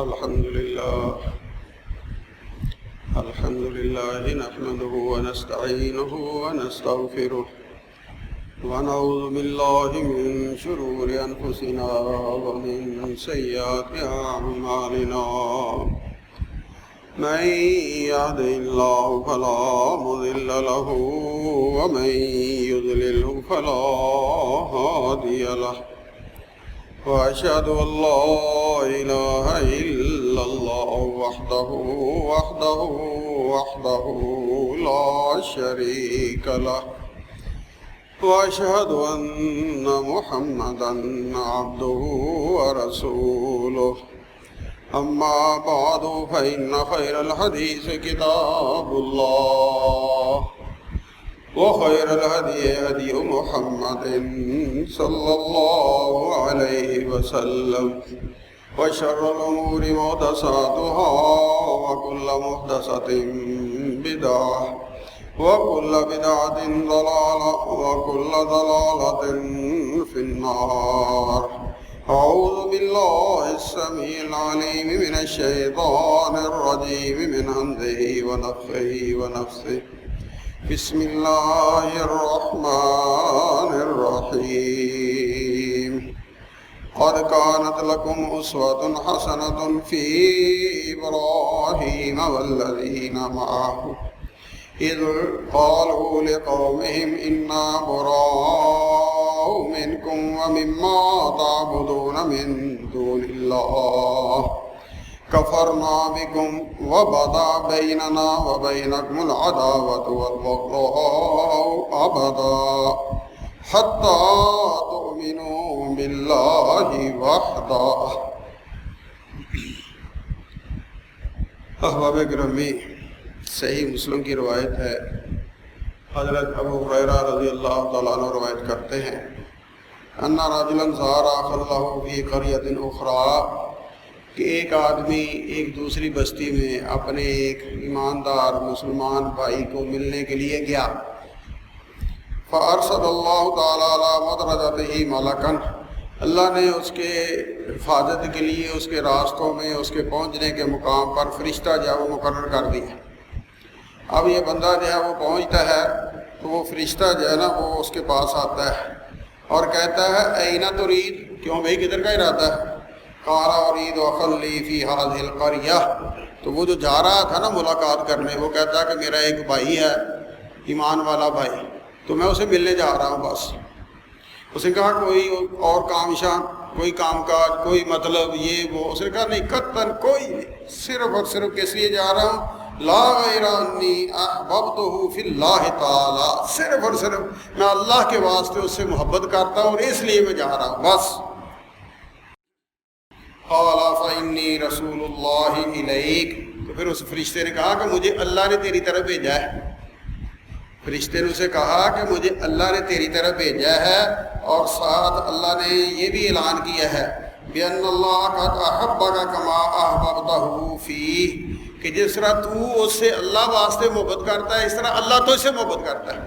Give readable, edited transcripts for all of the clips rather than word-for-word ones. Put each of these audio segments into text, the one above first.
الحمد لله نحمده ونستعينه ونستغفره ونعوذ بالله من شرور أنفسنا ومن سيئات أعمالنا من يهده الله فلا مضل له ومن يضلله فلا هادي له وأشهد أن لا إله إلا الله وحده لا شريك له وأشهد أن محمدا عبده ورسوله أما بعد فإن خير الحديث كتاب الله وخير الهدي هدي محمد صلى الله عليه وسلم وشر الأمور محدثاتها وكل محدثة بدعة وكل بدعة ضلالة وكل ضلالة في النار. أعوذ بالله السميع العليم من الشيطان الرجيم من همزه ونفخه ونفثه. بسم الله الرحمن الرحيم. قد كانت لكم أسوة حسنة في إبراهيم والذين معه إذ قالوا لقومهم إنا براء منكم ومما تعبدون من دون الله كفرنا بكم وبدا بيننا وبينكم العداوة والبغضاء أبدا حتى تؤمنوا بالله وحده. احباب گرامی، صحیح مسلم کی روایت ہے، حضرت ابو ہریرہ رضی اللہ تعالیٰ عنہ روایت کرتے ہیں ان رجلا زار اخا له في قرية اخرى، کہ ایک آدمی ایک دوسری بستی میں اپنے ایک ایماندار مسلمان بھائی کو ملنے کے لیے گیا. فارسل اللہ تعالیٰ علی مدرجته ملکا، اللہ نے اس کے حفاظت کے لیے اس کے راستوں میں اس کے پہنچنے کے مقام پر فرشتہ جو ہے وہ مقرر کر دیا. اب یہ بندہ جو ہے وہ پہنچتا ہے تو وہ فرشتہ جو ہے نا وہ اس کے پاس آتا ہے اور کہتا ہے اینا ترید، کیوں بھائی کدھر کا ارادہ ہے؟ قال اريد اخلي في هذه القرية، تو وہ جو جا رہا تھا نا ملاقات کرنے، وہ کہتا ہے کہ میرا ایک بھائی ہے ایمان والا بھائی، تو میں اسے ملنے جا رہا ہوں. بس اس نے کہا کوئی اور کام شان، کوئی کام کاج، کوئی مطلب یہ وہ؟ اس نے کہا نہیں، قطعاً کوئی نہیں، صرف اور صرف کس لیے جا رہا ہوں؟ لا غیر انی احببتہ فی اللہ تعالی، صرف اور صرف میں اللہ کے واسطے اس سے محبت کرتا ہوں اور اس لیے میں جا رہا ہوں بس. قال فإنی رسول اللہ الیک، تو پھر اس فرشتے نے کہا کہ مجھے اللہ نے تیری طرف بھیجا ہے. فرشتے نے اسے کہا کہ مجھے اللہ نے تیری طرف بھیجا ہے، اور ساتھ اللہ نے یہ بھی اعلان کیا ہے بِأَنَّ اللَّهَ قَدْ أَحَبَّكَ كَمَا أَحْبَبْتَهُ فِيهِ، کہ جس طرح تو اس سے اللہ واسطے محبت کرتا ہے اس طرح اللہ تو اس سے محبت کرتا ہے.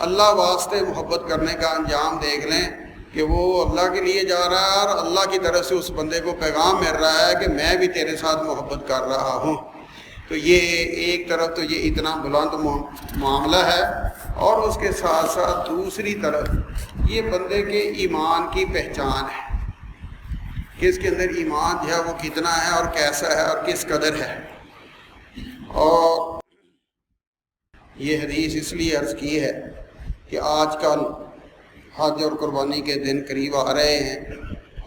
اللہ واسطے محبت کرنے کا انجام دیکھ لیں کہ وہ اللہ کے لیے جا رہا ہے اور اللہ کی طرف سے اس بندے کو پیغام مل رہا ہے کہ میں بھی تیرے ساتھ محبت کر رہا ہوں. تو یہ ایک طرف تو یہ اتنا بلند معاملہ ہے، اور اس کے ساتھ ساتھ دوسری طرف یہ بندے کے ایمان کی پہچان ہے کہ اس کے اندر ایمان جو ہے وہ کتنا ہے اور کیسا ہے اور کس قدر ہے. اور یہ حدیث اس لیے عرض کی ہے کہ آج کل حج اور قربانی کے دن قریب آ رہے ہیں،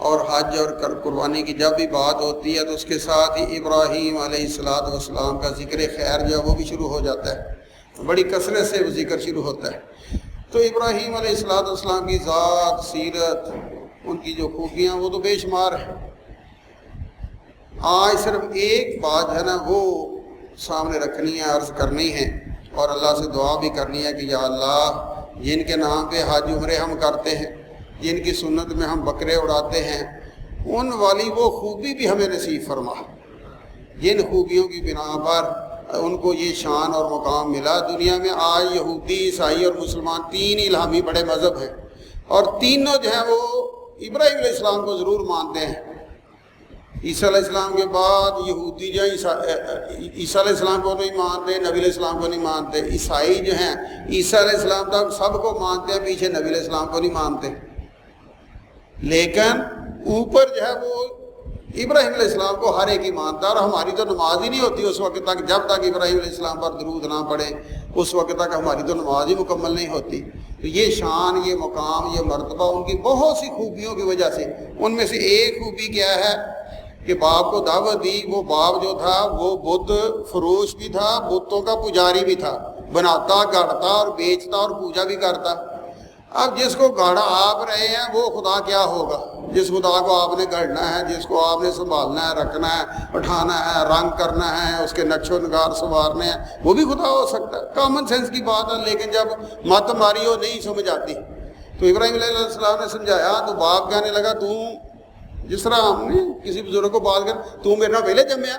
اور حج اور قربانی کی جب بھی بات ہوتی ہے تو اس کے ساتھ ہی ابراہیم علیہ السلام کا ذکر خیر جو ہے وہ بھی شروع ہو جاتا ہے، بڑی کثرت سے وہ ذکر شروع ہوتا ہے. تو ابراہیم علیہ السلام کی ذات، سیرت، ان کی جو خوبیاں وہ تو بے شمار ہیں. آج صرف ایک بات ہے نا وہ سامنے رکھنی ہے، عرض کرنی ہے، اور اللہ سے دعا بھی کرنی ہے کہ یا اللہ جن کے نام پہ حج عمرے ہم کرتے ہیں، جن کی سنت میں ہم بکرے اڑاتے ہیں، ان والی وہ خوبی بھی ہمیں نصیب فرما، جن خوبیوں کی بنا پر ان کو یہ شان اور مقام ملا. دنیا میں آج یہودی، عیسائی اور مسلمان تین الہامی بڑے مذہب ہیں، اور تینوں جو ہیں وہ ابراہیم علیہ السلام کو ضرور مانتے ہیں، عیسیٰ علیہ السلام کے بعد یہودی جو عیسیٰ علیہ السلام کو نہیں مانتے، نبی علیہ السلام کو نہیں مانتے. عیسائی جو ہیں عیسیٰ علیہ السلام تک سب کو مانتے ہیں، پیچھے نبی علیہ السلام کو نہیں مانتے. لیکن اوپر جو ہے وہ ابراہیم علیہ السلام کو ہر ایک ہی مانتا. اور ہماری تو نماز ہی نہیں ہوتی اس وقت تک جب تک ابراہیم علیہ السلام پر درود نہ پڑے، اس وقت تک ہماری تو نماز ہی مکمل نہیں ہوتی. تو یہ شان، یہ مقام، یہ مرتبہ ان کی بہت سی خوبیوں کی وجہ سے. ان میں سے ایک خوبی کیا ہے کہ باپ کو دعوت دی. وہ باپ جو تھا وہ بت فروش بھی تھا، بتوں کا پجاری بھی تھا، بناتا، گاڑتا اور بیچتا اور پوجا بھی کرتا. اب جس کو گاڑا آپ رہے ہیں وہ خدا کیا ہوگا؟ جس خدا کو آپ نے گڑنا ہے، جس کو آپ نے سنبھالنا ہے، رکھنا ہے، اٹھانا ہے، رنگ کرنا ہے، اس کے نقش و نگار سنوارنے ہیں، وہ بھی خدا ہو سکتا ہے. کامن سینس کی بات ہے. لیکن جب مت ماری ہو نہیں سمجھ آتی. تو ابراہیم علیہ السلام نے سمجھایا تو باپ کہنے لگا تو جس طرح ہم نے کسی بزرگ کو بات کر تو میرے نہ پہلے جمیا.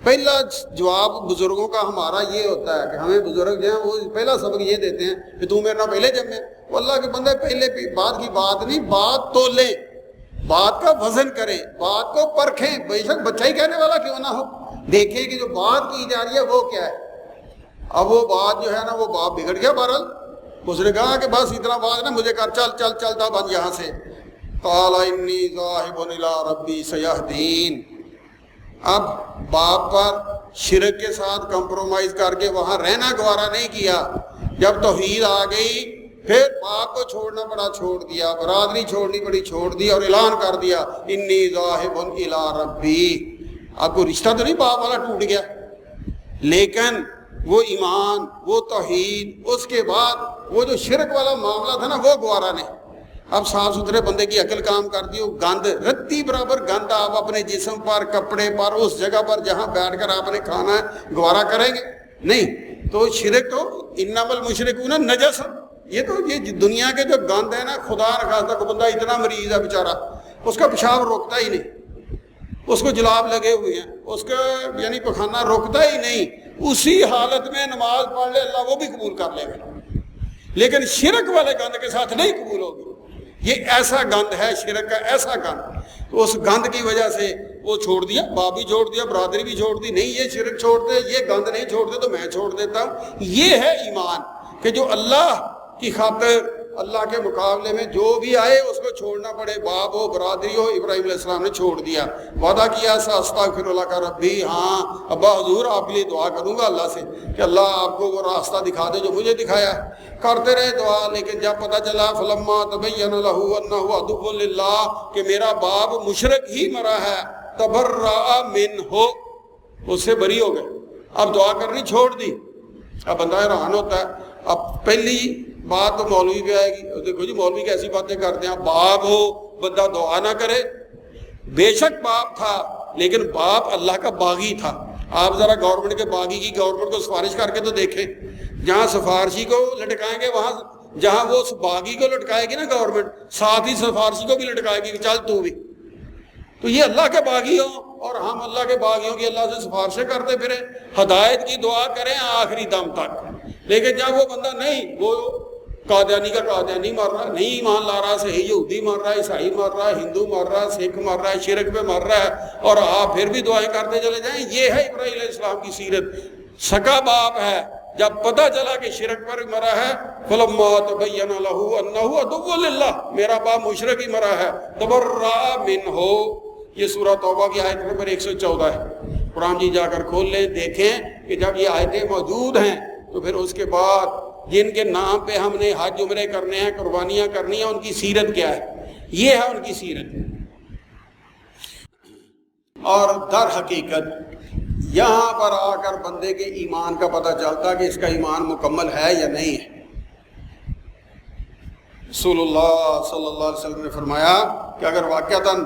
پہلا جواب بزرگوں کا ہمارا یہ ہوتا ہے کہ ہمیں بزرگ جو ہیں وہ پہلا سبق یہ دیتے ہیں کہ تو میرے نہ پہلے جمیا. وہ اللہ کے بندے پہلے بات کی بات نہیں، بات تولیں، بات کا وزن کریں، بات کو پرکھیں. بے شک بچہ ہی کہنے والا کیوں نہ ہو، دیکھیں کہ جو بات کی جا رہی ہے وہ کیا ہے. اب وہ بات جو ہے نا وہ باپ بگڑ گیا. بہرحال اس نے کہا کہ بس اتنا بات نا مجھے کر، چل چل چلتا بند یہاں سے. قال انی ذاہب الی ربی سیہدین. اب باپ پر شرک کے ساتھ کمپرومائز کر کے وہاں رہنا گوارا نہیں کیا. جب توحید آ گئی پھر باپ کو چھوڑنا پڑا، چھوڑ دیا. برادری چھوڑنی پڑی، چھوڑ دی. اور اعلان کر دیا انی ذاہب الی ربی. اب کوئی رشتہ تو نہیں باپ والا ٹوٹ گیا، لیکن وہ ایمان، وہ توحید، اس کے بعد وہ جو شرک والا معاملہ تھا نا وہ گوارا نہیں. اب صاف ستھرے بندے کی عقل کام کرتی ہو. گند رتی برابر گند آپ اپنے جسم پر، کپڑے پر، اس جگہ پر جہاں بیٹھ کر آپ نے کھانا ہے گوارا کریں گے نہیں. تو شرک تو انما المشرکون نجس. یہ تو یہ دنیا کے جو گند ہے نا، خدا نخواستہ کو بندہ اتنا مریض ہے بیچارہ، اس کا پیشاب روکتا ہی نہیں، اس کو جلاب لگے ہوئے ہیں، اس کا یعنی پخانہ روکتا ہی نہیں. اسی حالت میں نماز پڑھ لے اللہ وہ بھی قبول کر لے گا. لیکن شرک والے گند کے ساتھ نہیں قبول ہوگی. یہ ایسا گند ہے شرک کا، ایسا گند. تو اس گند کی وجہ سے وہ چھوڑ دیا، باپ بھی چھوڑ دیا، برادری بھی چھوڑ دی. نہیں یہ شرک چھوڑ دے، یہ گند نہیں چھوڑ دے تو میں چھوڑ دیتا ہوں. یہ ہے ایمان کہ جو اللہ کی خاطر، اللہ کے مقابلے میں جو بھی آئے اس کو چھوڑنا پڑے. باپ ہو، برادری ہو. ابراہیم علیہ السلام نے چھوڑ دیا. وعدہ کیا استغفر اللہ کا ربی، ہاں ابا حضور آپ کے لیے دعا کروں گا اللہ سے کہ اللہ آپ کو وہ راستہ دکھا دے جو مجھے دکھایا. کرتے رہے دعا. لیکن جب پتہ چلا فلما تبین لہ انہ عدو للہ کہ میرا باپ مشرک ہی مرا ہے، تبرأ منہ، اس سے بری ہو گئے. اب دعا کرنی چھوڑ دی. اب بندہ حیران ہوتا ہے. اب پہلی بات تو مولوی پہ آئے گی، دیکھو جی مولوی کیسی باتیں کرتے ہیں. باپ ہو بندہ دعا نہ کرے. بے شک باپ تھا لیکن باپ اللہ کا باغی تھا. آپ ذرا گورنمنٹ کے باغی کی گورنمنٹ کو سفارش کر کے تو دیکھیں. جہاں سفارشی کو لٹکائیں گے وہاں، جہاں وہ باغی کو لٹکائے گی نا گورنمنٹ، ساتھ ہی سفارشی کو بھی لٹکائے گی کہ چل تو بھی. تو یہ اللہ کے باغی ہوں اور ہم اللہ کے باغیوں کی اللہ سے سفارشیں کرتے پھریں، ہدایت کی دعا کریں آخری دم تک. لیکن جب وہ بندہ نہیں، وہ قادیانی کا قادیانی مر رہا ہے، نہیں ایمان لا رہا، صحیح یہودی مر رہا ہے، عیسائی مر رہا ہے، ہندو مر رہا ہے، سکھ مر رہا ہے، شرک پہ مر رہا ہے، اور آپ پھر بھی دعائیں کرتے چلے جائیں. یہ ہے ابراہیم علیہ السلام کی سیرت. سکا باپ ہے. جب پتہ چلا کہ شرک پر مرا ہے، فلما تبین لہ انہ عدو للہ، میرا باپ مشرک ہی مرا ہے، تبرأ منہ. یہ سورہ توبہ کی آیت نمبر 114 ہے. قرآن جی جا کر کھول لیں، دیکھیں کہ جب یہ آیتیں موجود ہیں تو پھر اس کے بعد جن کے نام پہ ہم نے حج عمرے کرنے ہیں، قربانیاں کرنی ہیں، ان کی سیرت کیا ہے. یہ ہے ان کی سیرت. اور در حقیقت یہاں پر آ کر بندے کے ایمان کا پتہ چلتا کہ اس کا ایمان مکمل ہے یا نہیں ہے. رسول اللہ صلی اللہ علیہ وسلم نے فرمایا کہ اگر واقعتاً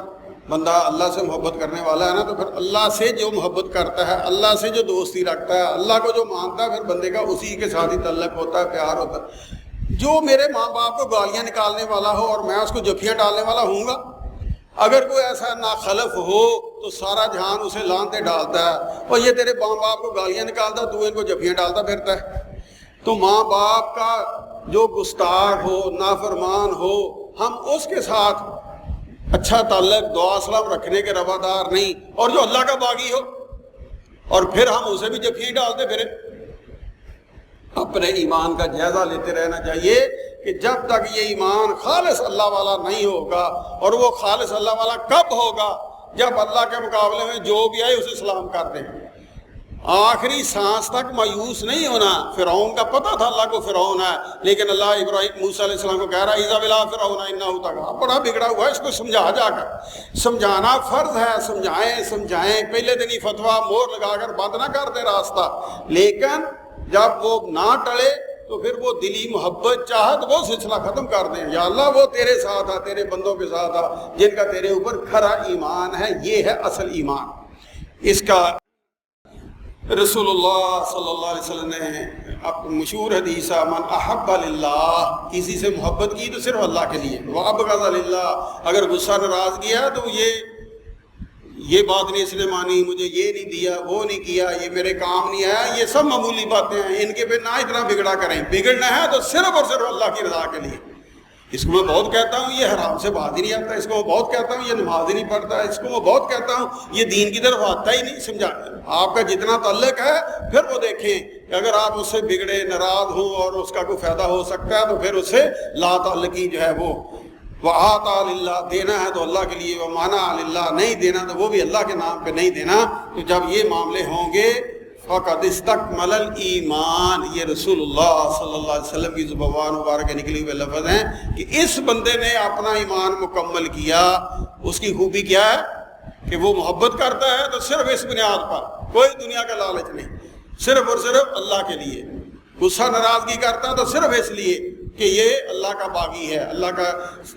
بندہ اللہ سے محبت کرنے والا ہے نا، تو پھر اللہ سے جو محبت کرتا ہے، اللہ سے جو دوستی رکھتا ہے، اللہ کو جو مانتا ہے، پھر بندے کا اسی کے ساتھ ہی تعلق ہوتا ہے، پیار ہوتا ہے. جو میرے ماں باپ کو گالیاں نکالنے والا ہو اور میں اس کو جفیاں ڈالنے والا ہوں گا، اگر کوئی ایسا ناخلف ہو تو سارا جہان اسے لانتے ڈالتا ہے، اور یہ تیرے ماں باپ کو گالیاں نکالتا، تو ان کو جفیاں ڈالتا پھرتا ہے. تو ماں باپ کا جو گستاخ ہو، نافرمان ہو، ہم اس کے ساتھ اچھا تعلق دعا سلام رکھنے کے روادار نہیں، اور جو اللہ کا باغی ہو اور پھر ہم اسے بھی جفیاں ڈالتے پھریں۔ اپنے ایمان کا جائزہ لیتے رہنا چاہیے کہ جب تک یہ ایمان خالص اللہ والا نہیں ہوگا، اور وہ خالص اللہ والا کب ہوگا؟ جب اللہ کے مقابلے میں جو بھی آئے اسے سلام کر دیں، آخری سانس تک مایوس نہیں ہونا۔ فرعون کا پتہ تھا اللہ کو فرعون ہے، لیکن اللہ ابراہیم موسیٰ علیہ السلام کو کہہ رہا ہے اذهب الى فرعون انه طغى، بڑا بگڑا ہوا ہے، اس کو سمجھا جا کر۔ سمجھانا فرض ہے، سمجھائیں پہلے دن ہی فتویٰ مور لگا کر بند نہ کر دے راستہ، لیکن جب وہ نہ ٹلے تو پھر وہ دلی محبت چاہت وہ سلسلہ ختم کر دیں۔ یا اللہ وہ تیرے ساتھ ہے، تیرے بندوں کے ساتھ ہے جن کا تیرے اوپر کھرا ایمان ہے، یہ ہے اصل ایمان۔ اس کا رسول اللہ صلی اللہ علیہ وسلم نے مشہور حدیث ہے من احب للہ، کسی سے محبت کی تو صرف اللہ کے لیے، وابغض للہ، اگر غصہ ناراض کیا تو یہ بات نہیں اس نے مانی، مجھے یہ نہیں دیا، وہ نہیں کیا، یہ میرے کام نہیں آیا، یہ سب معمولی باتیں ہیں، ان کے پہ نہ اتنا بگڑا کریں۔ بگڑنا ہے تو صرف اور صرف اللہ کی رضا کے لیے۔ اس کو میں بہت کہتا ہوں یہ حرام سے بات ہی نہیں آتا، اس کو میں بہت کہتا ہوں یہ نماز ہی نہیں پڑھتا، اس کو میں بہت کہتا ہوں یہ دین کی طرف آتا ہی نہیں۔ سمجھا آپ کا جتنا تعلق ہے پھر وہ دیکھیں کہ اگر آپ اس سے بگڑے ناراض ہوں اور اس کا کوئی فائدہ ہو سکتا ہے تو پھر اس سے لا تعلقی جو ہے وہ وَآتَى لِلَّهِ، دینا ہے تو اللہ کے لیے، وَمَنَعَ لِلَّهِ، نہیں دینا تو وہ بھی اللہ کے نام پہ نہیں دینا۔ تو جب یہ معاملے ہوں گے فَقَدْ اسْتَكْمَلَ الْإِيمَانِ، یہ رسول اللہ صلی اللہ علیہ وسلم کی زبان مبارک کے نکلے ہوئے لفظ ہیں کہ اس بندے نے اپنا ایمان مکمل کیا۔ اس کی خوبی کیا ہے کہ وہ محبت کرتا ہے تو صرف اس بنیاد پر، کوئی دنیا کا لالچ نہیں، صرف اور صرف اللہ کے لیے۔ غصہ ناراضگی کرتا ہے تو صرف اس لیے کہ یہ اللہ کا باغی ہے، اللہ کا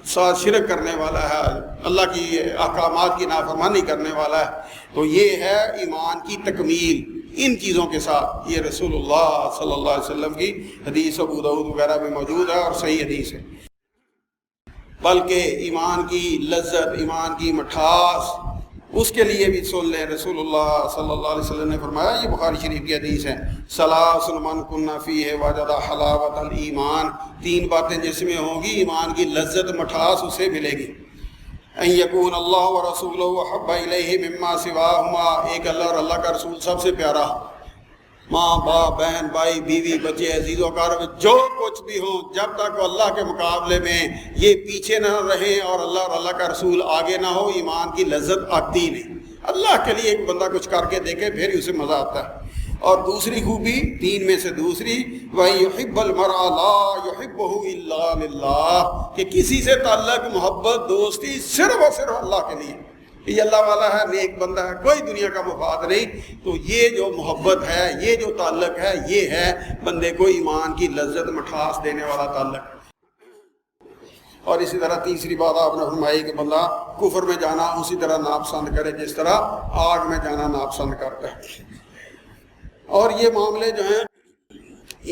ساتھ شرک کرنے والا ہے، اللہ کی احکامات کی نافرمانی کرنے والا ہے۔ تو یہ ہے ایمان کی تکمیل ان چیزوں کے ساتھ۔ یہ رسول اللہ صلی اللہ علیہ وسلم کی حدیث ابو داؤد وغیرہ میں موجود ہے اور صحیح حدیث ہے۔ بلکہ ایمان کی لذت، ایمان کی مٹھاس، اس کے لیے بھی سن لیں۔ رسول اللہ صلی اللہ علیہ وسلم نے فرمایا، یہ بخاری شریف کی حدیث ہے، ثلاث من کن فیہ وجد حلاوۃ الایمان، تین باتیں جس میں ہوں گی ایمان کی لذت مٹھاس اسے ملے گی۔ ان یکون اللہ ورسولہ احب الیہ مما سواہما، ایک اللہ اور اللہ کا رسول سب سے پیارا، ماں باپ بہن بھائی بیوی بچے عزیز و اقارب جو کچھ بھی ہوں، جب تک اللہ کے مقابلے میں یہ پیچھے نہ رہیں اور اللہ اور اللہ کا رسول آگے نہ ہو، ایمان کی لذت آتی نہیں۔ اللہ کے لیے ایک بندہ کچھ کر کے دیکھے پھر ہی اسے مزہ آتا ہے۔ اور دوسری خوبی دین میں سے دوسری، وَيُحِبَّ الْمَرْءَ لَا يُحِبُّهُ إِلَّا لِلَّهِ، کہ کسی سے تعلق محبت دوستی صرف اور صرف اللہ کے لیے، یہ اللہ والا ہے، نیک بندہ ہے، کوئی دنیا کا مفاد نہیں۔ تو یہ جو محبت ہے، یہ جو تعلق ہے، یہ ہے بندے کو ایمان کی لذت مٹھاس دینے والا تعلق۔ اور اسی طرح تیسری بات آپ نے فرمائی کہ بندہ کفر میں جانا اسی طرح ناپسند کرے جس طرح آگ میں جانا ناپسند کرتا ہے۔ اور یہ معاملے جو ہیں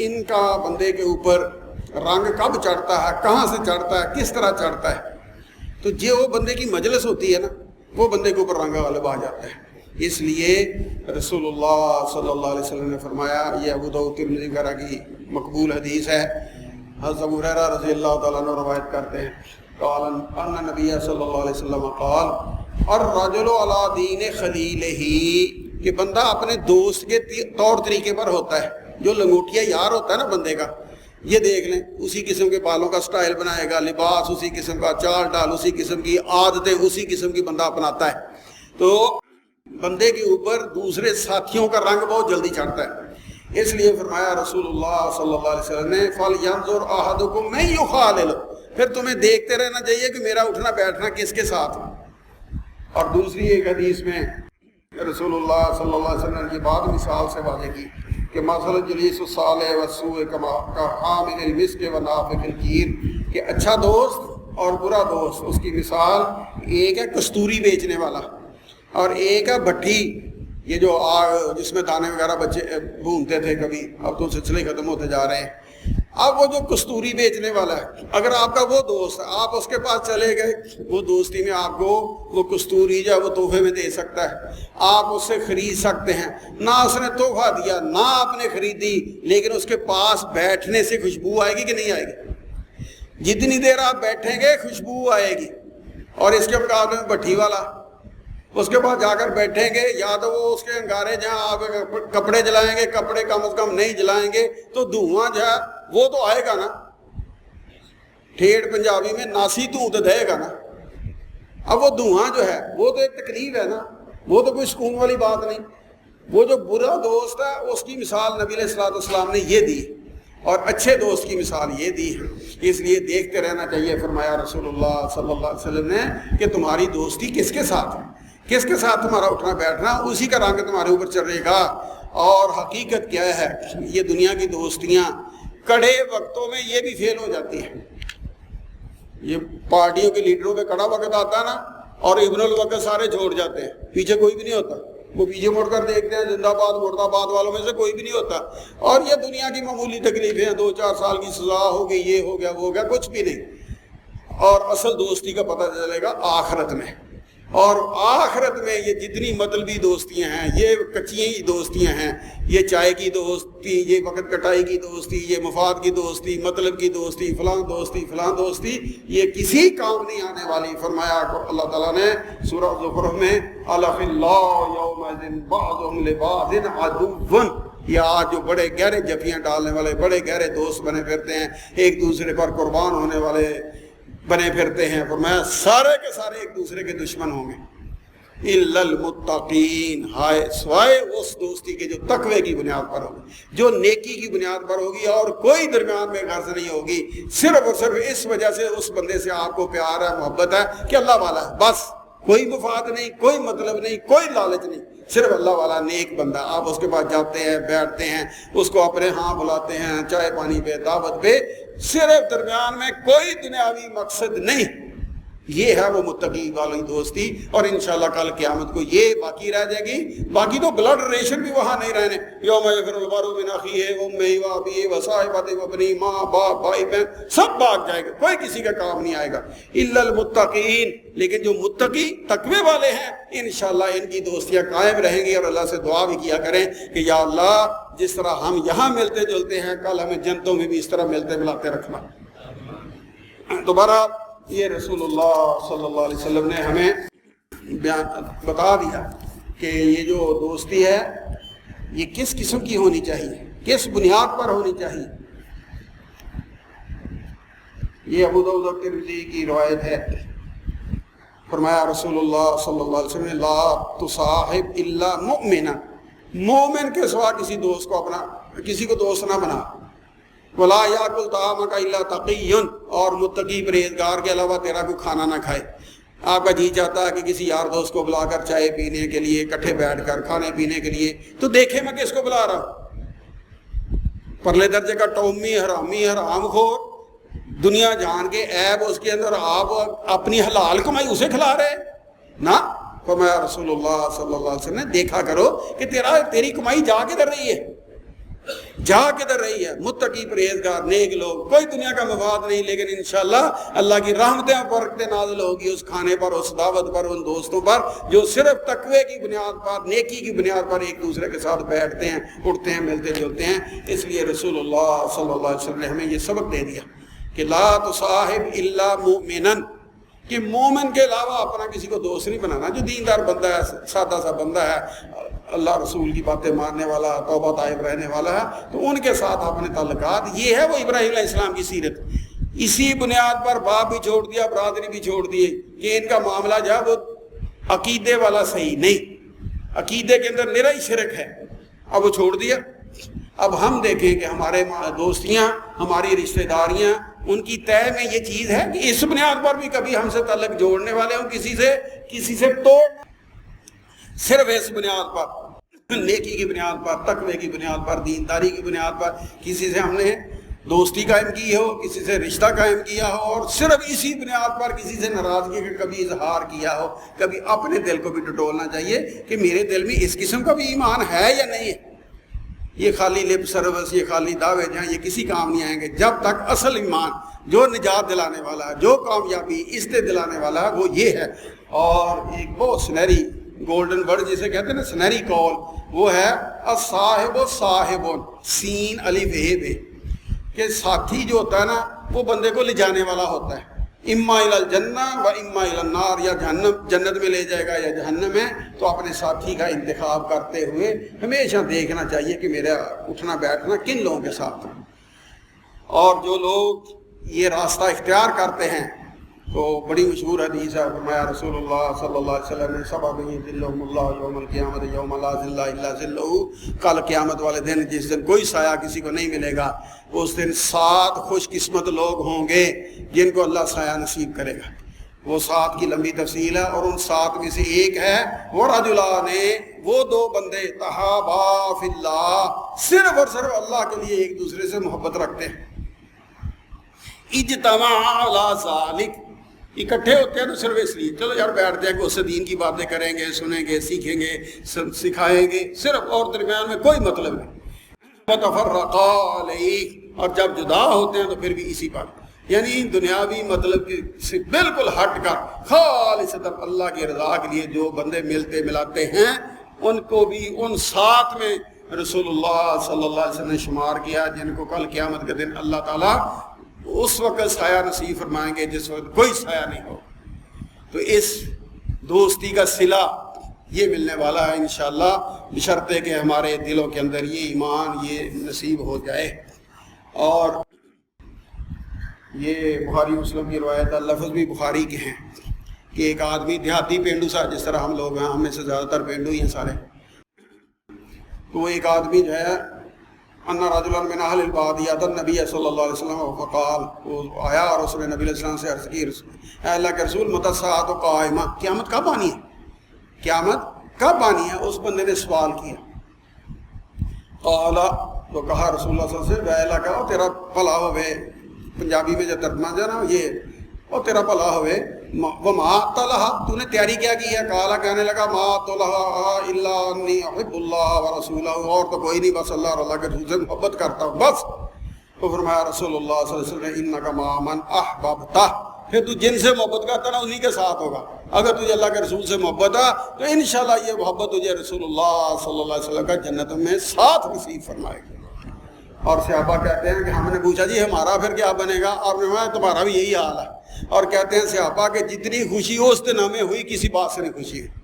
ان کا بندے کے اوپر رنگ کب چڑھتا ہے، کہاں سے چڑھتا ہے، کس طرح چڑھتا ہے، تو جو وہ بندے کی مجلس ہوتی ہے نا، وہ بندے کے اوپر رنگ غالب آ جاتا ہے۔ اس لیے رسول اللہ صلی اللہ علیہ وسلم نے فرمایا، یہ ابو داؤد ترمذی وغیرہ کی مقبول حدیث ہے، حضرت ابو ہریرہ رضی اللہ تعالیٰ عنہ روایت کرتے ہیں، قال ان نبی صلی اللہ علیہ وسلم قال الرجل علی دین خلیلہ، کہ بندہ اپنے دوست کے طور طریقے پر ہوتا ہے۔ جو لنگوٹیا یار ہوتا ہے نا بندے کا، یہ دیکھ لیں، اسی قسم کے بالوں کا سٹائل بنائے گا، لباس اسی قسم کا، چال ڈال اسی قسم کی، عادتیں اسی قسم کی بندہ اپناتا ہے، تو بندے کے اوپر دوسرے ساتھیوں کا رنگ بہت جلدی چڑھتا ہے۔ اس لیے فرمایا رسول اللہ صلی اللہ علیہ وسلم نے فَلْيَنْظُرْ أَحَدُكُم مَّن يُخَالِلُ، پھر تمہیں دیکھتے رہنا چاہیے کہ میرا اٹھنا بیٹھنا کس کے ساتھ۔ اور دوسری ایک حدیث میں رسول اللہ صلی اللہ علیہ وسلم نے یہ بات مثال سے واضح کی کہ مثل الجلیس الصالح والسوء کحامل المسک ونافخ الکیر، کہ اچھا دوست اور برا دوست اس کی مثال ایک ہے کستوری بیچنے والا اور ایک ہے بھٹی، یہ جو آگ جس میں دانے وغیرہ بچے بھونتے تھے کبھی، اب تو سلسلے ختم ہوتے جا رہے ہیں۔ اب وہ جو کستوری بیچنے والا ہے، اگر آپ کا وہ دوست ہے، آپ اس کے پاس چلے گئے، وہ دوستی میں آپ کو وہ کستوری جو ہے وہ تحفے میں دے سکتا ہے، آپ اس سے خرید سکتے ہیں۔ نہ اس نے تحفہ دیا نہ آپ نے خریدی، لیکن اس کے پاس بیٹھنے سے خوشبو آئے گی کہ نہیں آئے گی؟ جتنی دیر آپ بیٹھیں گے خوشبو آئے گی، اور اس کے مقابلے میں بھٹی والا، اس کے بعد جا کر بیٹھیں گے، یا تو وہ اس کے انگارے جہاں آپ کپڑے جلائیں گے، کپڑے کم از کم نہیں جلائیں گے تو دھواں جو ہے وہ تو آئے گا نا، ٹھیٹھ پنجابی میں ناسی دھوت دے گا نا۔ اب وہ دھواں جو ہے وہ تو ایک تکلیف ہے نا، وہ تو کوئی سکون والی بات نہیں۔ وہ جو برا دوست ہے اس کی مثال نبی علیہ الصلوۃ والسلام نے یہ دی، اور اچھے دوست کی مثال یہ دی ہے، اس لیے دیکھتے رہنا چاہیے۔ فرمایا رسول اللہ صلی اللہ علیہ وسلم نے کہ تمہاری دوستی کس کے ساتھ ہے، کس کے ساتھ تمہارا اٹھنا بیٹھنا، اسی کا رنگ تمہارے اوپر چڑھے گا۔ اور حقیقت کیا ہے، یہ دنیا کی دوستیاں کڑے وقتوں میں یہ بھی فیل ہو جاتی ہیں۔ یہ پارٹیوں کے لیڈروں پہ کڑا وقت آتا ہے نا، اور ابن الوقت سارے چھوڑ جاتے ہیں، پیچھے کوئی بھی نہیں ہوتا، وہ پیچھے مڑ کر دیکھتے ہیں، زندہ باد مرد آباد والوں میں سے کوئی بھی نہیں ہوتا، اور یہ دنیا کی معمولی تکلیفیں ہیں، 2-4 سال کی سزا ہو گئی، یہ ہو گیا وہ ہو گیا، کچھ بھی نہیں۔ اور اصل دوستی کا پتہ چلے گا آخرت میں، اور آخرت میں یہ جتنی مطلبی دوستیاں ہیں، یہ کچیاں ہی دوستیاں ہیں، یہ چائے کی دوستی، یہ وقت کٹائی کی دوستی، یہ مفاد کی دوستی، مطلب کی دوستی، فلاں دوستی، یہ کسی کام نہیں آنے والی۔ فرمایا اللہ تعالیٰ نے سورہ زخرف میں الاخلاء یومئذ بعضهم لبعض عدو، یہ آج جو بڑے گہرے جفیاں ڈالنے والے، بڑے گہرے دوست بنے پھرتے ہیں، ایک دوسرے پر قربان ہونے والے بنے پھرتے ہیں، فرمایا سارے کے سارے ایک دوسرے کے دشمن ہوں گے، الا المتقین، ہائے سوائے اس دوستی کے جو تقوی کی بنیاد پر ہوگی، جو نیکی کی بنیاد پر ہوگی، اور کوئی درمیان میں غرض نہیں ہوگی، صرف اور صرف اس وجہ سے اس بندے سے آپ کو پیار ہے، محبت ہے کہ اللہ والا ہے، بس کوئی مفاد نہیں، کوئی مطلب نہیں، کوئی لالچ نہیں، صرف اللہ والا نیک بندہ۔ آپ اس کے پاس جاتے ہیں، بیٹھتے ہیں، اس کو اپنے ہاں بلاتے ہیں، چائے پانی پہ، دعوت پہ، صرف درمیان میں کوئی دنیاوی مقصد نہیں۔ یہ ہے وہ متقی والی دوستی، اور انشاءاللہ کل قیامت کو یہ باقی رہ جائے گی۔ باقی تو بلڈ ریلیشن بھی وہاں نہیں رہنے، یوم یفر المرء من اخیہ وامہ وابیہ وصاحبتہ وبنیہ، ماں باپ بھائی بہن سب بھاگ جائے گا، کوئی کسی کا کام نہیں آئے گا، الا المتقین۔ لیکن جو متقی تقوی والے ہیں انشاءاللہ ان کی دوستیاں قائم رہیں گی، اور اللہ سے دعا بھی کیا کریں کہ یا اللہ جس طرح ہم یہاں ملتے جلتے ہیں، کل ہمیں جنتوں میں بھی اس طرح ملتے ملاتے رکھنا۔ دوبارہ یہ رسول اللہ صلی اللہ علیہ وسلم نے ہمیں بتا دیا کہ یہ جو دوستی ہے یہ کس قسم کی ہونی چاہیے، کس بنیاد پر ہونی چاہیے۔ یہ ابو داؤد اور ترمذی کی روایت ہے، فرمایا رسول اللہ صلی اللہ علیہ وسلم نے لا تصاحب الا مؤمنا، مومن کے سوا کسی دوست کو اپنا، کسی کو دوست نہ بنا، ولا یاکل طعامک الا تقی، اور متقی پرہیزگار کے علاوہ تیرا کوئی کھانا نہ کھائے۔ آپ کا جی چاہتا ہے کہ کسی یار دوست کو بلا کر چائے پینے کے لیے، اکٹھے بیٹھ کر کھانے پینے کے لیے، تو دیکھے میں کس کو بلا رہا ہوں، پرلے درجے کا ٹومی حرامی حرام خور، دنیا جان کے عیب اس کے اندر، آپ اپنی حلال کمائی اسے کھلا رہے نا۔ فرمایا رسول اللہ صلی اللہ علیہ وسلم نے دیکھا کرو کہ تیری کمائی جا کدھر رہی ہے، جا کدھر رہی ہے۔ متقی پرہیزگار نیک لوگ، کوئی دنیا کا مفاد نہیں، لیکن انشاءاللہ اللہ کی رحمتیں اور برکتیں نازل ہوگی اس کھانے پر، اس دعوت پر، ان دوستوں پر جو صرف تقوی کی بنیاد پر، نیکی کی بنیاد پر ایک دوسرے کے ساتھ بیٹھتے ہیں، اٹھتے ہیں، ملتے جلتے ہیں۔ اس لیے رسول اللہ صلی اللہ علیہ وسلم نے ہمیں یہ سبق دے دیا کہ لا تصاحب الا مؤمنا، کہ مومن کے علاوہ اپنا کسی کو دوست نہیں بنانا۔ جو دیندار بندہ ہے، سادہ سا بندہ ہے، اللہ رسول کی باتیں ماننے والا، توبہ طائب رہنے والا ہے، تو ان کے ساتھ اپنے تعلقات، یہ ہے وہ ابراہیم علیہ السلام کی سیرت۔ اسی بنیاد پر باپ بھی چھوڑ دیا، برادری بھی چھوڑ دیے، کہ ان کا معاملہ جو ہے وہ عقیدے والا صحیح نہیں، عقیدے کے اندر نرا ہی شرک ہے، اب وہ چھوڑ دیا۔ اب ہم دیکھیں کہ ہمارے دوستیاں، ہماری رشتہ داریاں، ان کی طے میں یہ چیز ہے کہ اس بنیاد پر بھی کبھی ہم سے تعلق جوڑنے والے ہوں، کسی سے توڑ، صرف اس بنیاد پر، نیکی کی بنیاد پر، تقوی کی بنیاد پر، دینداری کی بنیاد پر کسی سے ہم نے دوستی قائم کی ہو، کسی سے رشتہ قائم کیا ہو، اور صرف اسی بنیاد پر کسی سے ناراضگی کا کبھی اظہار کیا ہو۔ کبھی اپنے دل کو بھی ٹٹولنا چاہیے کہ میرے دل میں اس قسم کا بھی ایمان ہے یا نہیں ہے۔ یہ خالی لپ سروس، یہ خالی دعوے جہاں، یہ کسی کام نہیں آئیں گے جب تک اصل ایمان جو نجات دلانے والا ہے، جو کامیابی عزت دلانے والا ہے، وہ یہ ہے۔ اور ایک بہت سنہری گولڈن ورڈ جسے کہتے ہیں نا، سنہری کال، وہ ہے الصاحب صاحب، سین الف اے بے، کہ ساتھی جو ہوتا ہے نا وہ بندے کو لے جانے والا ہوتا ہے، اما الی الجنہ و اما الی النار، یا جنت میں لے جائے گا یا جہنم میں، تو اپنے ساتھی کا انتخاب کرتے ہوئے ہمیشہ دیکھنا چاہیے کہ میرا اٹھنا بیٹھنا کن لوگوں کے ساتھ ہے۔ اور جو لوگ یہ راستہ اختیار کرتے ہیں تو بڑی مشہور حدیث ہے، فرمایا رسول اللہ صلی اللہ علیہ وسلم نے سبب یظلھم اللہ یوم القیامت یوم لا ظل الا ظلہ، کل قیامت والے دن جس دن کوئی سایہ کسی کو نہیں ملے گا، اس دن 7 خوش قسمت لوگ ہوں گے جن کو اللہ سایہ نصیب کرے گا۔ وہ 7 کی لمبی تفصیل ہے، اور ان 7 میں سے ایک ہے ورجلان، وہ 2 بندے تحابا فی اللہ، صرف اور صرف اللہ کے لیے ایک دوسرے سے محبت رکھتے ہیں، اجتمعا علی ذلک، اکٹھے ہوتے ہیں تو صرف اس لیے چلو یار بیٹھتے ہیں کہ اس سے دین کی باتیں کریں گے، سنیں گے، سیکھیں گے، سکھائیں گے، صرف، اور درمیان میں کوئی مطلب نہیں۔ فتفرقا علیہ، اور جب جدا ہوتے ہیں تو پھر بھی اسی پر، یعنی دنیاوی مطلب سے بالکل ہٹ کر خالصتاً اللہ کی رضا کے لیے جو بندے ملتے ملاتے ہیں، ان کو بھی ان 7 میں رسول اللہ صلی اللہ علیہ وسلم نے شمار کیا، جن کو کل قیامت کے دن اللہ تعالیٰ اس وقت سایہ نصیب فرمائیں گے جس وقت کوئی سایہ نہیں ہو۔ تو اس دوستی کا صلہ یہ ملنے والا ہے انشاءاللہ، بشرطے کہ ہمارے دلوں کے اندر یہ ایمان یہ نصیب ہو جائے۔ اور یہ بخاری مسلم کی روایت ہے، لفظ بھی بخاری کے ہیں، کہ ایک آدمی دیہاتی پینڈو سا، جس طرح ہم لوگ ہیں، ہم میں سے زیادہ تر پینڈو ہی ہیں سارے، تو وہ ایک آدمی جو ہے ان رجلا من اہل البادیہ النبی صلی اللہ علیہ وسلم فقال، وہ آیا اور اس نے نبی علیہ السلام سے عرض کی، اے اللہ کے رسول متی الساعۃ قائمہ، قیامت کب آنی ہے، قیامت کب آنی ہے؟ اس بندے نے سوال کیا، قال، تو کہا رسول اللہ صلی اللہ علیہ وسلم، ویلک، اور تیرا بھلا ہوئے، پنجابی میں جو ترجمہ ہے نا یہ، اور تیرا بھلا ہوئے، وما طلحہ، تو نے تیاری کیا کی ہے؟ قالا، کہنے لگا، ما طلحہ الا انی احب اللہ ورسولہ، اور تو کوئی نہیں، بس اللہ اور اللہ کے رسول سے محبت کرتا ہوں بس۔ تو فرمایا رسول اللہ صلی اللہ علیہ وسلم، انک مع من احببتہ، پھر تو جن سے محبت کرتا نا انہی کے ساتھ ہوگا۔ اگر تجھے اللہ کے رسول سے محبت ہے تو انشاءاللہ یہ محبت تجھے رسول اللہ صلی اللہ علیہ وسلم کا جنت میں ساتھ نصیب فرمائے گا۔ اور صحابہ کہتے ہیں کہ ہم نے پوچھا جی ہمارا پھر کیا بنے گا؟ اور میں تمہارا بھی یہی حال ہے۔ اور کہتے ہیں صحابہ کہ جتنی خوشی ہو اس دن ہمیں ہوئی، کسی بات سے نہیں خوشی ہے۔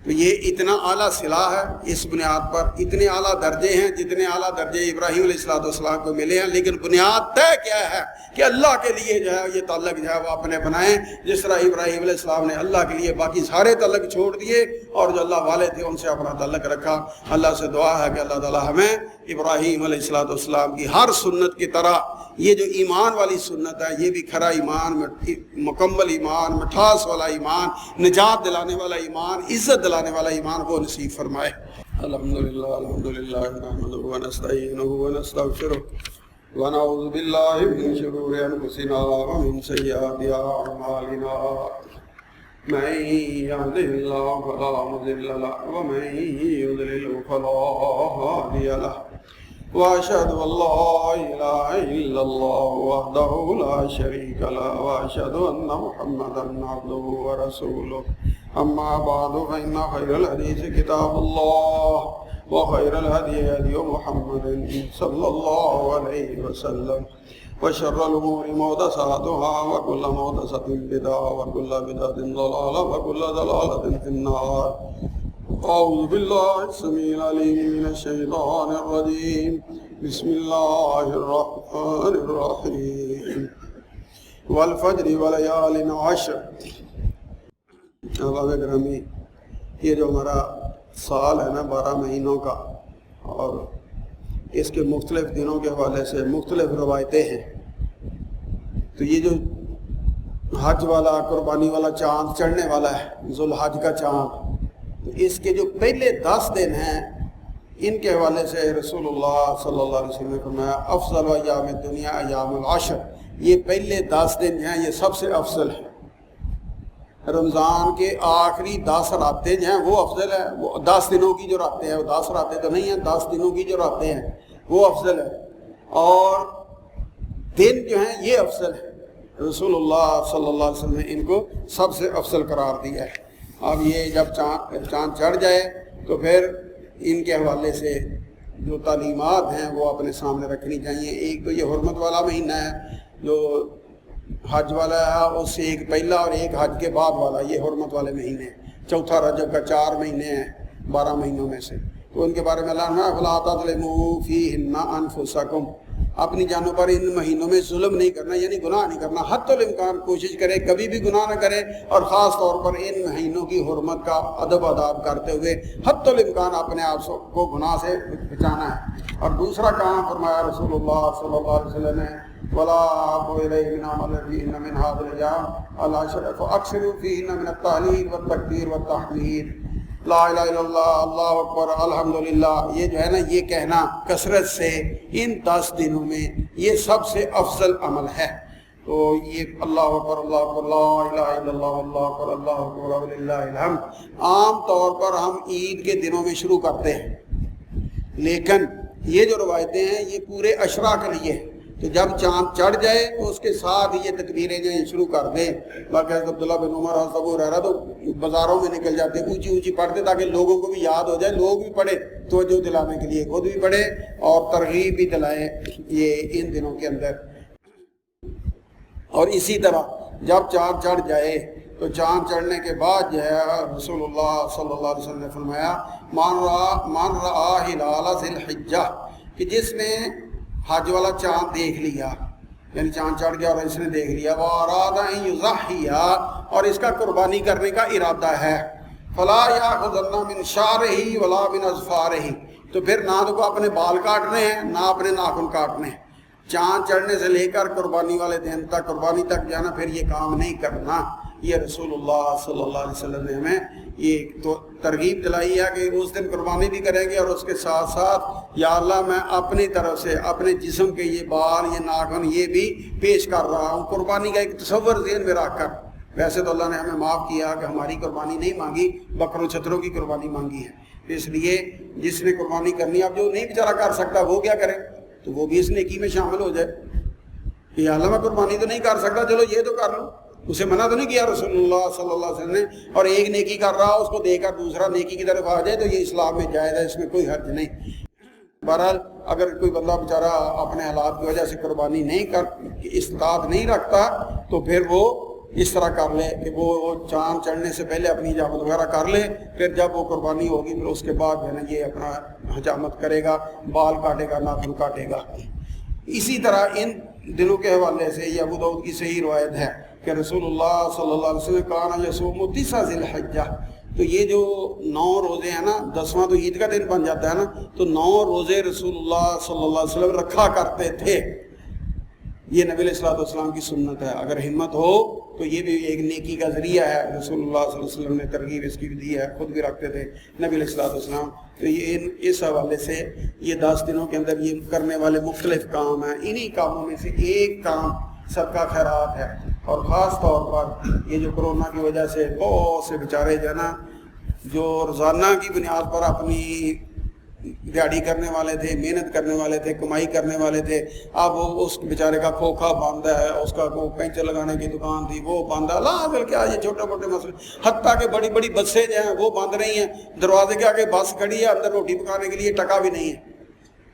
تو یہ اتنا اعلیٰ صلہ ہے، اس بنیاد پر اتنے اعلیٰ درجے ہیں جتنے اعلیٰ درجے ابراہیم علیہ السلام کو ملے ہیں، لیکن بنیاد طے کیا ہے کہ اللہ کے لیے جو ہے یہ تعلق جو ہے وہ اپنے بنائیں، جس طرح ابراہیم علیہ السلام نے اللہ کے لیے باقی سارے تعلق چھوڑ دیے اور جو اللہ والے تھے ان سے اپنا تعلق رکھا۔ اللہ سے دعا ہے کہ اللہ تعالیٰ ہمیں ابراہیم علیہ السلام کی ہر سنت کی طرح یہ جو ایمان والی سنت ہے، یہ بھی کھرا ایمان، مکمل ایمان، مٹھاس والا ایمان، نجات دلانے والا ایمان، عزت دلانے والا ایمان کو نصیب فرمائے۔ الحمدللہ نحمدہ ونستعینہ ونستغفرہ ونعوذ باللہ من شرور انفسنا ومن سیئات اعمالنا، من یهدہ اللہ فلا مضل له ومن یضلل فلا ہادی لہ، وأشهد أن لا إله إلا الله وحده لا شريك له، وأشهد أن محمدا عبده ورسوله، أما بعد فإن خير الحديث كتاب الله وخير الهدي هدي محمد صلى الله عليه وسلم، وشر الأمور محدثاتها وكل محدثة بدعة وكل بدعة ضلالة وكل ضلالة في النار۔ أعوذ بالله السميع العليم من الشيطان الرجيم، بسم الله الرحمن الرحيم، والفجر وليال عشر۔ احباب گرامی، یہ جو ہمارا سال ہے نا 12 مہینوں کا، اور اس کے مختلف دنوں کے حوالے سے مختلف روایتیں ہیں، تو یہ جو حج والا قربانی والا چاند چڑھنے والا ہے، ذوالحج کا چاند، تو اس کے جو پہلے 10 دن ہیں ان کے حوالے سے رسول اللہ صلی اللہ علیہ وسلم نے فرمایا، افضل ایام الدنیا ایام العشر، یہ پہلے 10 دن ہیں یہ سب سے افضل ہیں۔ رمضان کے آخری 10 راتیں جو ہیں وہ افضل ہے، وہ 10 دنوں کی جو راتیں ہیں، وہ 10 راتیں تو نہیں ہیں، 10 دنوں کی جو راتیں ہیں وہ افضل ہے، اور دن جو ہیں یہ افضل ہے۔ رسول اللہ صلی اللہ علیہ وسلم نے ان کو سب سے افضل قرار دیا ہے۔ اب یہ جب چاند چڑھ جائے تو پھر ان کے حوالے سے جو تعلیمات ہیں وہ اپنے سامنے رکھنی چاہیے۔ ایک تو یہ حرمت والا مہینہ ہے جو حج والا ہے اس سے ایک پہلا اور ایک حج کے بعد والا، یہ حرمت والے مہینے ہیں۔ چوتھا رجب کا 4 مہینے ہیں 12 مہینوں میں سے، تو ان کے بارے میں اللہ نے فلا تظلموا فیہن انفسکم، اپنی جانوں پر ان مہینوں میں ظلم نہیں کرنا، یعنی گناہ نہیں کرنا، حتی الامکان کوشش کرے کبھی بھی گناہ نہ کرے، اور خاص طور پر ان مہینوں کی حرمت کا ادب آداب کرتے ہوئے حتی الامکان اپنے آپ کو گناہ سے بچانا ہے۔ اور دوسرا کام فرمایا رسول اللہ صلی اللہ علیہ وسلم نے ولا من عمل فيهن من هذا الأيام العشر فأكثروا فيهن من التهليل والتكبير والتحميد لا الہ الا اللہ اللہ اکبر الحمدللہ، یہ جو ہے نا یہ کہنا کثرت سے ان 10 دنوں میں یہ سب سے افضل عمل ہے۔ تو یہ اللہ اکبر لا الہ الا اللہ اللہ اکبر وللہ الحمد عام طور پر ہم عید کے دنوں میں شروع کرتے ہیں، لیکن یہ جو روایتیں ہیں یہ پورے عشرہ کے لیے ہیں، تو جب چاند چڑھ جائے تو اس کے ساتھ یہ تکبیریں جو ہیں شروع کر دیں۔ باقی حضرت عبداللہ بن عمر حضرت ابو ہریرہ تو بازاروں میں نکل جاتے اونچی اونچی پڑھتے تاکہ لوگوں کو بھی یاد ہو جائے، لوگ بھی پڑھے توجہ دلانے کے لیے، خود بھی پڑھے اور ترغیب بھی دلائیں یہ ان دنوں کے اندر۔ اور اسی طرح جب چاند چڑھ جائے تو چاند چڑھنے کے بعد جو ہے رسول اللہ صلی اللہ علیہ وسلم نے فرمایا من رآ ہلال ذی الحجہ، کہ جس نے حج والا چاند دیکھ لیا، یعنی چاند چڑھ گیا اور اس نے دیکھ لیا، وَأَرَادَ أَن يُضَحِّيَ، اور اس کا قربانی کرنے کا ارادہ ہے، فَلَا يَأْخُذَنَّ مِن شَعْرِهِ وَلَا مِنْ أَظْفَارِهِ، تو پھر نہ تو اپنے بال کاٹنے ہیں نہ اپنے ناخن کاٹنے ہیں، چاند چڑھنے سے لے کر قربانی والے دن تک، قربانی تک جانا، پھر یہ کام نہیں کرنا۔ یہ رسول اللہ صلی اللہ علیہ وسلم نے ہمیں یہ تو ترغیب دلائی ہے کہ اس دن قربانی بھی کریں گے، اور اس کے ساتھ ساتھ یا اللہ میں اپنی طرف سے اپنے جسم کے یہ بال یہ ناخن یہ بھی پیش کر رہا ہوں، قربانی کا ایک تصور ذہن میں رکھ کر۔ ویسے تو اللہ نے ہمیں معاف کیا کہ ہماری قربانی نہیں مانگی، بکروں چھتروں کی قربانی مانگی ہے، اس لیے جس نے قربانی کرنی اب جو نہیں بیچارہ کر سکتا وہ کیا کرے، تو وہ بھی اس نیکی میں شامل ہو جائے کہ یا اللہ میں قربانی تو نہیں کر سکتا، چلو یہ تو کر لوں، اسے منع تو نہیں کیا رسول اللہ صلی اللہ علیہ وسلم نے، اور ایک نیکی کر رہا اس کو دیکھ کر دوسرا نیکی کی طرف آ جائے تو یہ اسلام میں جائز ہے، اس میں کوئی حرج نہیں۔ بہرحال اگر کوئی بندہ بیچارہ اپنے حالات کی وجہ سے قربانی نہیں کر استطاعت نہیں رکھتا تو پھر وہ اس طرح کر لے کہ وہ چاند چڑھنے سے پہلے اپنی حجامت وغیرہ کر لے، پھر جب وہ قربانی ہوگی پھر اس کے بعد جو ہے نا یہ اپنا حجامت کرے گا، بال کاٹے گا، ناخن کاٹے گا۔ اسی طرح ان دنوں کے حوالے سے یہ ابو داؤد کی صحیح روایت ہے کہ رسول اللہ صلی اللہ علیہ وسلم کان یصوم 9 ذی الحجہ، تو یہ جو 9 روزے ہیں نا، 10واں تو عید کا دن بن جاتا ہے نا، تو 9 روزے رسول اللہ صلی اللہ علیہ وسلم رکھا کرتے تھے۔ یہ نبی علیہ الصلوۃ والسلام کی سنت ہے، اگر ہمت ہو تو یہ بھی ایک نیکی کا ذریعہ ہے، رسول اللہ صلی اللہ علیہ وسلم نے ترغیب اس کی بھی دی ہے، خود بھی رکھتے تھے نبی علیہ الصلوۃ والسلام۔ تو یہ اس حوالے سے یہ 10 دنوں کے اندر یہ کرنے والے مختلف کام ہیں، انہی کاموں میں سے ایک کام صدقہ خیرات ہے، اور خاص طور پر یہ جو کرونا کی وجہ سے بہت سے بیچارے جو ہے نا جو روزانہ کی بنیاد پر اپنی دیہڑی کرنے والے تھے، محنت کرنے والے تھے، کمائی کرنے والے تھے، اب اس بیچارے کا کھوکھا بند ہے، اس کا کو پینچر لگانے کی دکان تھی وہ بند ہے، اللہ حافظ کیا یہ چھوٹے موٹے مسئلے، حتیٰ کہ بڑی بڑی بسیں جو ہیں وہ بند رہی ہیں، دروازے کے آگے بس کھڑی ہے، اندر روٹی پکانے کے لیے ٹکا بھی نہیں ہے،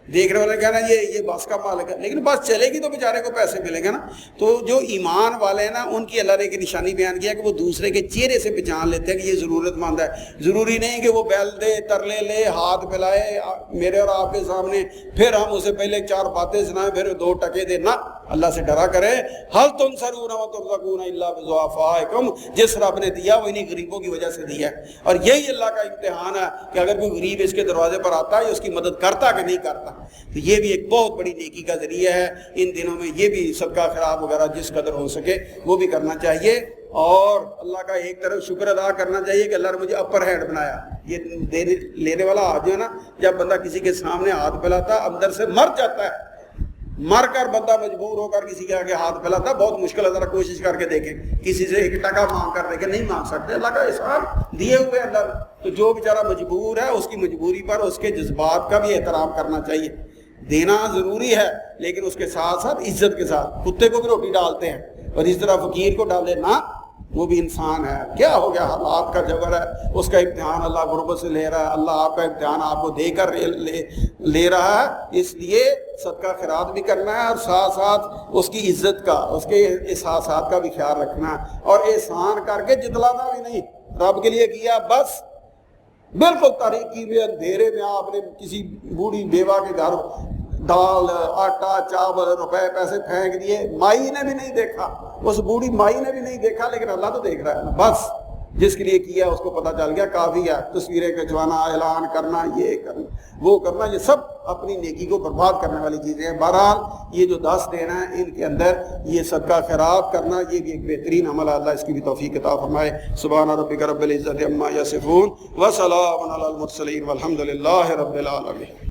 دیکھنے والے کہنا یہ بس کا مالک ہے، لیکن بس چلے گی تو بیچارے کو پیسے ملیں گے نا۔ تو جو ایمان والے ہیں نا ان کی اللہ نے ایک نشانی بیان کیا کہ وہ دوسرے کے چہرے سے پہچان لیتے ہیں کہ یہ ضرورت مند ہے، ضروری نہیں کہ وہ بیل دے، ترلے لے، ہاتھ پھیلائے میرے اور آپ کے سامنے، پھر ہم اسے پہلے 4 باتیں سنائیں پھر 2 ٹکے دے، نہ، اللہ سے ڈرا کرے، حل تنصرون وترزقون الا بضعفائکم، جس رب نے دیا وہ انہی غریبوں کی وجہ سے دیا ہے، اور یہی اللہ کا امتحان ہے کہ اگر کوئی غریب اس کے دروازے پر آتا ہے اس کی مدد کرتا کہ نہیں کرتا، تو یہ بھی ایک بہت بڑی نیکی کا ذریعہ ہے۔ ان دنوں میں یہ بھی صدقہ خیرات وغیرہ جس قدر ہو سکے وہ بھی کرنا چاہیے، اور اللہ کا ایک طرف شکر ادا کرنا چاہیے کہ اللہ نے مجھے اپر ہینڈ بنایا۔ یہ لینے والا ہاتھ جو ہے نا، جب بندہ کسی کے سامنے ہاتھ پھیلاتا ہے اندر سے مر جاتا ہے، مر کر بندہ مجبور ہو کر کسی کے آگے ہاتھ پھیلاتا ہے، بہت مشکل ہے، ذرا کوشش کر کے دیکھیں، کسی سے 1 ٹکا مانگ کر دیکھیں، نہیں مانگ سکتے، اللہ کا احسان دیے ہوئے اللہ نے، تو جو بیچارہ مجبور ہے اس کی مجبوری پر اس کے جذبات کا بھی احترام کرنا چاہیے، دینا ضروری ہے لیکن اس کے ساتھ ساتھ عزت کے ساتھ، کتے کو بھی روٹی ڈالتے ہیں اور اس طرح فقیر کو ڈالے نہ، وہ بھی انسان ہے. کیا ہو گیا؟ حالات کا جبر ہے. اس کا امتحان اللہ غربت سے لے رہا ہے. اللہ آپ کا امتحان آپ کو دے کر لے رہا ہے. اس لیے صدقہ خیرات بھی کرنا ہے اور ساتھ ساتھ اس کی عزت کا، اس کے احساسات کا بھی خیال رکھنا ہے. اور احسان کر کے جتلانا بھی نہیں. رب کے لیے کیا بس، بالکل تاریکی میں اندھیرے میں آپ نے کسی بوڑھی بیوہ کے گھر دال آٹا چاول روپے پیسے پھینک دیے، مائی نے بھی نہیں دیکھا، اس بوڑھی مائی نے بھی نہیں دیکھا، لیکن اللہ تو دیکھ رہا ہے. بس جس کے لیے کیا اس کو پتہ چل گیا کافی ہے. تصویریں کھنچوانا، اعلان کرنا، یہ کرنا وہ کرنا، یہ سب اپنی نیکی کو برباد کرنے والی چیزیں ہیں. بہرحال یہ جو 10 دن ہیں ان کے اندر یہ صدقہ خیرات کرنا یہ بھی ایک بہترین عمل ہے. اللہ اس کی بھی توفیق عطا فرمائے. سبحان ربک رب العزت عما یصفون وسلام علی المرسلین والحمد للہ رب العالمین.